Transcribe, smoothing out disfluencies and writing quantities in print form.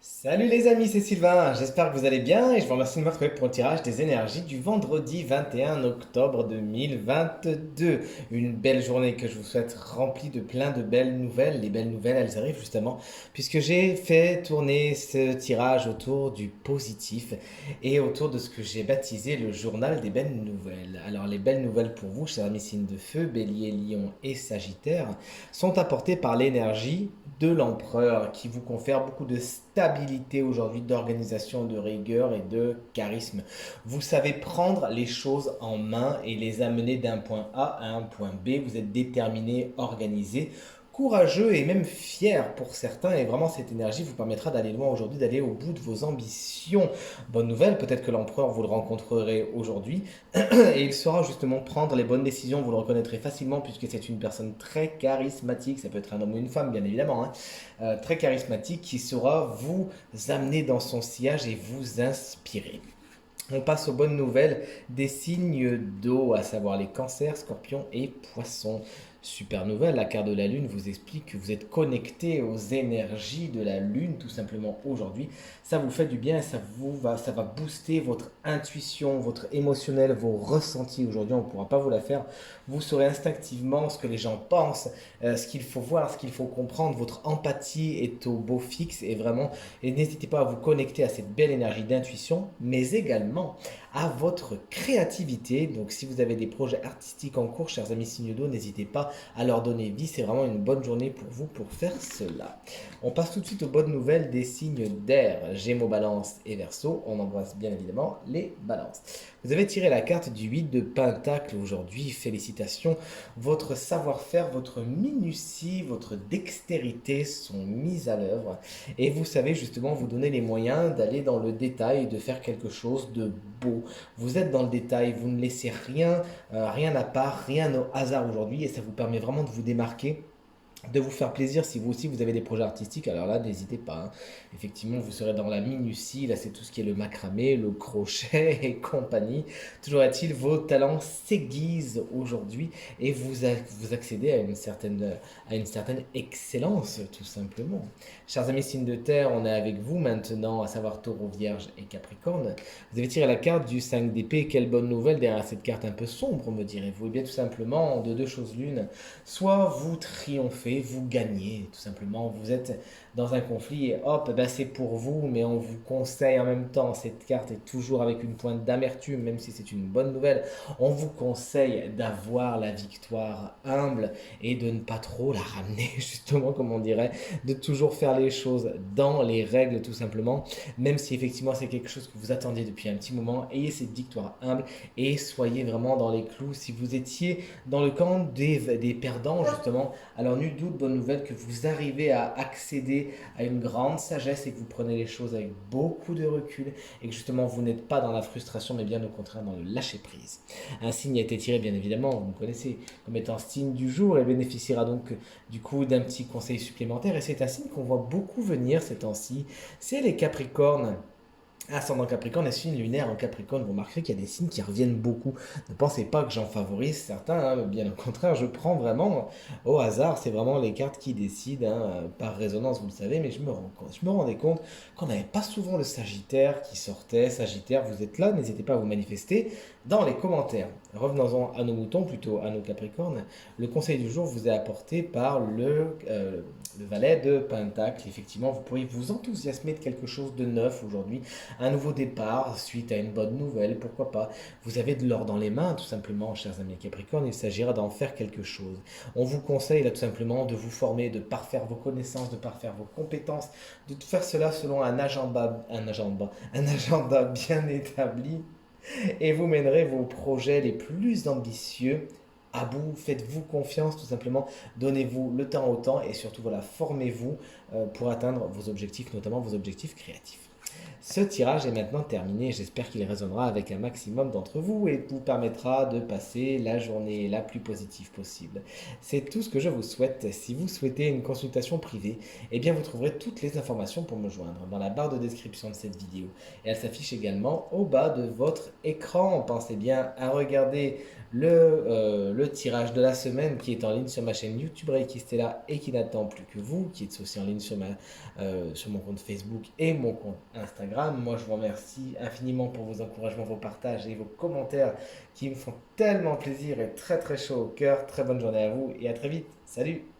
Salut les amis, c'est Sylvain, j'espère que vous allez bien et je vous remercie de me retrouver pour le tirage des énergies du vendredi 21 octobre 2022. Une belle journée que je vous souhaite remplie de plein de belles nouvelles. Les belles nouvelles, elles arrivent justement puisque j'ai fait tourner ce tirage autour du positif et autour de ce que j'ai baptisé le journal des belles nouvelles. Alors les belles nouvelles pour vous, chers amis signes de feu, bélier, lion et sagittaire, sont apportées par l'énergie de l'empereur qui vous confère beaucoup de stabilité aujourd'hui, d'organisation, de rigueur et de charisme. Vous savez prendre les choses en main et les amener d'un point A à un point B. Vous êtes déterminé, organisé, courageux et même fier pour certains. Et vraiment, cette énergie vous permettra d'aller loin aujourd'hui, d'aller au bout de vos ambitions. Bonne nouvelle, peut-être que l'empereur, vous le rencontrerez aujourd'hui et il saura justement prendre les bonnes décisions. Vous le reconnaîtrez facilement puisque c'est une personne très charismatique. Ça peut être un homme ou une femme, bien évidemment, hein. Très charismatique qui saura vous amener dans son sillage et vous inspirer. On passe aux bonnes nouvelles des signes d'eau, à savoir les cancers, scorpions et poissons. Super nouvelle, la carte de la Lune vous explique que vous êtes connecté aux énergies de la Lune tout simplement aujourd'hui. Ça vous fait du bien et ça va booster votre intuition, votre émotionnel, vos ressentis. Aujourd'hui, on ne pourra pas vous la faire. Vous saurez instinctivement ce que les gens pensent, ce qu'il faut voir, ce qu'il faut comprendre. Votre empathie est au beau fixe et vraiment, et n'hésitez pas à vous connecter à cette belle énergie d'intuition, mais également à votre créativité. Donc si vous avez des projets artistiques en cours, chers amis signes d'eau, n'hésitez pas à leur donner vie. C'est vraiment une bonne journée pour vous pour faire cela. On passe tout de suite aux bonnes nouvelles des signes d'air, Gémeaux, Balance et Verseau. On embrasse bien évidemment les balances. Vous avez tiré la carte du 8 de Pentacle aujourd'hui. Félicitations. Votre savoir-faire, votre minutie, votre dextérité sont mises à l'œuvre. Et vous savez justement vous donner les moyens d'aller dans le détail et de faire quelque chose de beau. Vous êtes dans le détail, vous ne laissez rien, rien à part, rien au hasard aujourd'hui et ça vous permet vraiment de vous démarquer, de vous faire plaisir. Si vous aussi vous avez des projets artistiques, alors là n'hésitez pas, hein. Effectivement vous serez dans la minutie, là c'est tout ce qui est le macramé, le crochet et compagnie. Toujours est-il, vos talents s'aiguisent aujourd'hui et vous accédez à une certaine excellence tout simplement. Chers amis signes de terre, on est avec vous maintenant, à savoir taureau, vierge et capricorne. Vous avez tiré la carte du 5 d'épée. Quelle bonne nouvelle derrière cette carte un peu sombre, me direz-vous. Et bien tout simplement de deux choses l'une, soit vous triomphez, vous gagnez, tout simplement, vous êtes dans un conflit et hop, ben c'est pour vous, mais on vous conseille en même temps, cette carte est toujours avec une pointe d'amertume, même si c'est une bonne nouvelle, on vous conseille d'avoir la victoire humble et de ne pas trop la ramener, justement, comme on dirait, de toujours faire les choses dans les règles, tout simplement, même si effectivement c'est quelque chose que vous attendiez depuis un petit moment, ayez cette victoire humble et soyez vraiment dans les clous. Si vous étiez dans le camp des perdants, justement, alors nul doute, bonne nouvelle, que vous arrivez à accéder à une grande sagesse et que vous prenez les choses avec beaucoup de recul et que justement vous n'êtes pas dans la frustration mais bien au contraire dans le lâcher prise. Un signe a été tiré bien évidemment, vous me connaissez, comme étant signe du jour et bénéficiera donc du coup d'un petit conseil supplémentaire et c'est un signe qu'on voit beaucoup venir ces temps-ci, c'est les Capricornes. Ascendant Capricorne et signe lunaire en Capricorne, vous remarquerez qu'il y a des signes qui reviennent beaucoup. Ne pensez pas que j'en favorise certains, hein, bien au contraire, je prends vraiment au hasard, c'est vraiment les cartes qui décident, hein, par résonance, vous le savez, mais je me rendais compte qu'on n'avait pas souvent le Sagittaire qui sortait. Sagittaire, vous êtes là, n'hésitez pas à vous manifester dans les commentaires. Revenons-en à nos moutons, plutôt à nos Capricornes. Le conseil du jour vous est apporté par le valet de Pentacle. Effectivement, vous pourriez vous enthousiasmer de quelque chose de neuf aujourd'hui, un nouveau départ suite à une bonne nouvelle, pourquoi pas. Vous avez de l'or dans les mains, tout simplement, chers amis Capricorne, il s'agira d'en faire quelque chose. On vous conseille là tout simplement de vous former, de parfaire vos connaissances, de parfaire vos compétences, de faire cela selon un agenda bien établi et vous mènerez vos projets les plus ambitieux à bout. Faites-vous confiance tout simplement, donnez-vous le temps au temps et surtout voilà, formez-vous pour atteindre vos objectifs, notamment vos objectifs créatifs. Ce tirage est maintenant terminé, j'espère qu'il résonnera avec un maximum d'entre vous et vous permettra de passer la journée la plus positive possible. C'est tout ce que je vous souhaite. Si vous souhaitez une consultation privée, eh bien vous trouverez toutes les informations pour me joindre dans la barre de description de cette vidéo. Et elle s'affiche également au bas de votre écran. Pensez bien à regarder le tirage de la semaine qui est en ligne sur ma chaîne YouTube Reiki Stella et qui n'attend plus que vous, qui est aussi en ligne sur mon compte Facebook et mon compte Instagram. Moi, je vous remercie infiniment pour vos encouragements, vos partages et vos commentaires qui me font tellement plaisir et très très chaud au cœur. Très bonne journée à vous et à très vite. Salut!